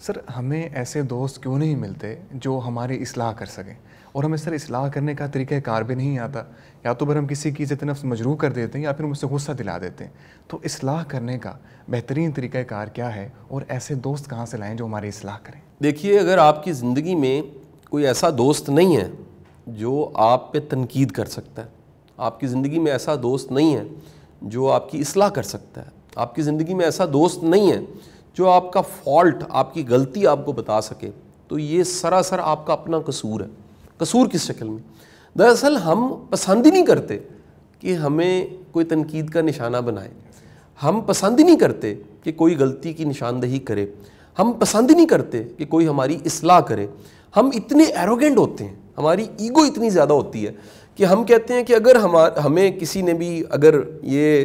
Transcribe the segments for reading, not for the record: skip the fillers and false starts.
سر ہمیں ایسے دوست کیوں نہیں ملتے جو ہماری اصلاح کر سکیں؟ اور ہمیں سر اصلاح کرنے کا طریقہ کار بھی نہیں آتا، یا تو پھر ہم کسی کی عزت نفس مجروح کر دیتے ہیں یا پھر ہم اس سے غصہ دلا دیتے ہیں۔ تو اصلاح کرنے کا بہترین طریقہ کار کیا ہے، اور ایسے دوست کہاں سے لائیں جو ہماری اصلاح کریں؟ دیکھیے، اگر آپ کی زندگی میں کوئی ایسا دوست نہیں ہے جو آپ پہ تنقید کر سکتا ہے، آپ کی زندگی میں ایسا دوست نہیں ہے جو آپ کی اصلاح کر سکتا ہے، آپ کی زندگی میں ایسا دوست نہیں ہے جو آپ کا فالٹ، آپ کی غلطی آپ کو بتا سکے، تو یہ سراسر آپ کا اپنا قصور ہے۔ قصور کس شکل میں؟ دراصل ہم پسند ہی نہیں کرتے کہ ہمیں کوئی تنقید کا نشانہ بنائے، ہم پسند ہی نہیں کرتے کہ کوئی غلطی کی نشاندہی کرے، ہم پسند ہی نہیں کرتے کہ کوئی ہماری اصلاح کرے۔ ہم اتنے ایروگنٹ ہوتے ہیں، ہماری ایگو اتنی زیادہ ہوتی ہے کہ ہم کہتے ہیں کہ اگر ہمیں کسی نے بھی اگر یہ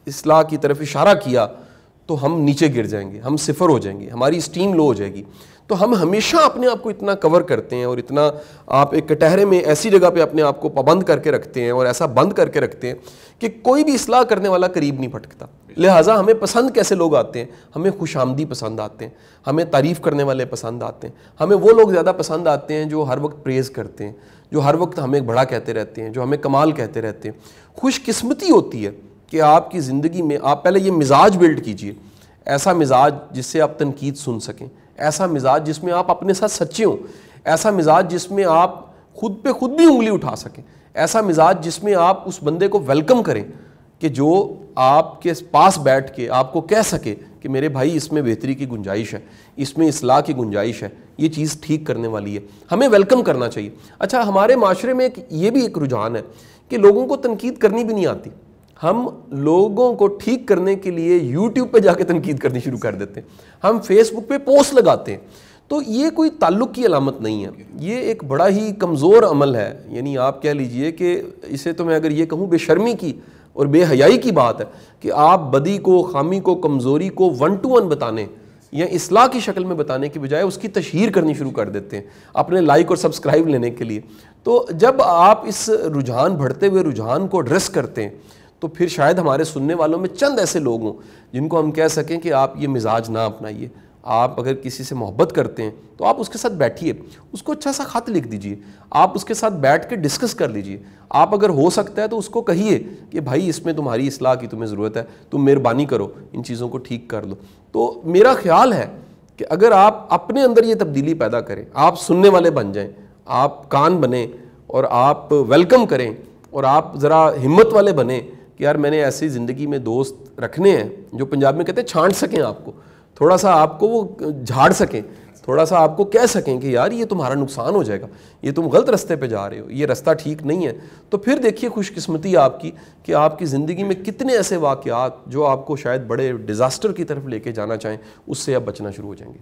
اصلاح کی طرف اشارہ کیا تو ہم نیچے گر جائیں گے، ہم صفر ہو جائیں گے، ہماری اسٹیم لو ہو جائے گی۔ تو ہم ہمیشہ اپنے آپ کو اتنا کور کرتے ہیں، اور اتنا آپ ایک کٹہرے میں ایسی جگہ پہ اپنے آپ کو پابند کر کے رکھتے ہیں، اور ایسا بند کر کے رکھتے ہیں کہ کوئی بھی اصلاح کرنے والا قریب نہیں پھٹکتا۔ لہٰذا ہمیں پسند کیسے لوگ آتے ہیں؟ ہمیں خوش آمدی پسند آتے ہیں، ہمیں تعریف کرنے والے پسند آتے ہیں، ہمیں وہ لوگ زیادہ پسند آتے ہیں جو ہر وقت پریز کرتے ہیں، جو ہر وقت ہمیں بڑا کہتے رہتے ہیں، جو ہمیں کمال کہتے رہتے ہیں۔ خوش قسمتی ہوتی ہے کہ آپ کی زندگی میں آپ پہلے یہ مزاج بلڈ کیجئے، ایسا مزاج جس سے آپ تنقید سن سکیں، ایسا مزاج جس میں آپ اپنے ساتھ سچے ہوں، ایسا مزاج جس میں آپ خود پہ خود بھی انگلی اٹھا سکیں، ایسا مزاج جس میں آپ اس بندے کو ویلکم کریں کہ جو آپ کے پاس بیٹھ کے آپ کو کہہ سکے کہ میرے بھائی اس میں بہتری کی گنجائش ہے، اس میں اصلاح کی گنجائش ہے، یہ چیز ٹھیک کرنے والی ہے، ہمیں ویلکم کرنا چاہیے۔ اچھا، ہمارے معاشرے میں یہ بھی ایک رجحان ہے کہ لوگوں کو تنقید کرنی بھی نہیں آتی۔ ہم لوگوں کو ٹھیک کرنے کے لیے یوٹیوب پہ جا کے تنقید کرنی شروع کر دیتے ہیں، ہم فیس بک پہ پوسٹ لگاتے ہیں۔ تو یہ کوئی تعلق کی علامت نہیں ہے، یہ ایک بڑا ہی کمزور عمل ہے۔ یعنی آپ کہہ لیجئے کہ اسے تو میں اگر یہ کہوں بے شرمی کی اور بے حیائی کی بات ہے کہ آپ بدی کو، خامی کو، کمزوری کو 1 to 1 بتانے یا اصلاح کی شکل میں بتانے کی بجائے اس کی تشہیر کرنی شروع کر دیتے ہیں اپنے لائک اور سبسکرائب لینے کے لیے۔ تو جب آپ اس رجحان، بڑھتے ہوئے رجحان کو ایڈریس کرتے ہیں تو پھر شاید ہمارے سننے والوں میں چند ایسے لوگ ہوں جن کو ہم کہہ سکیں کہ آپ یہ مزاج نہ اپنائیے۔ آپ اگر کسی سے محبت کرتے ہیں تو آپ اس کے ساتھ بیٹھیے، اس کو اچھا سا خط لکھ دیجئے، آپ اس کے ساتھ بیٹھ کے ڈسکس کر لیجئے۔ آپ اگر ہو سکتا ہے تو اس کو کہیے کہ بھائی اس میں تمہاری اصلاح کی تمہیں ضرورت ہے، تم مہربانی کرو ان چیزوں کو ٹھیک کر لو۔ تو میرا خیال ہے کہ اگر آپ اپنے اندر یہ تبدیلی پیدا کریں، آپ سننے والے بن جائیں، آپ کان بنیں اور آپ ویلکم کریں، اور آپ ذرا ہمت والے بنیں کہ یار میں نے ایسی زندگی میں دوست رکھنے ہیں جو پنجاب میں کہتے ہیں چھانٹ سکیں، آپ کو تھوڑا سا آپ کو وہ جھاڑ سکیں، تھوڑا سا آپ کو کہہ سکیں کہ یار یہ تمہارا نقصان ہو جائے گا، یہ تم غلط رستے پہ جا رہے ہو، یہ رستہ ٹھیک نہیں ہے۔ تو پھر دیکھیے خوش قسمتی آپ کی کہ آپ کی زندگی میں کتنے ایسے واقعات جو آپ کو شاید بڑے ڈیزاسٹر کی طرف لے کے جانا چاہیں، اس سے اب بچنا شروع ہو جائیں گے۔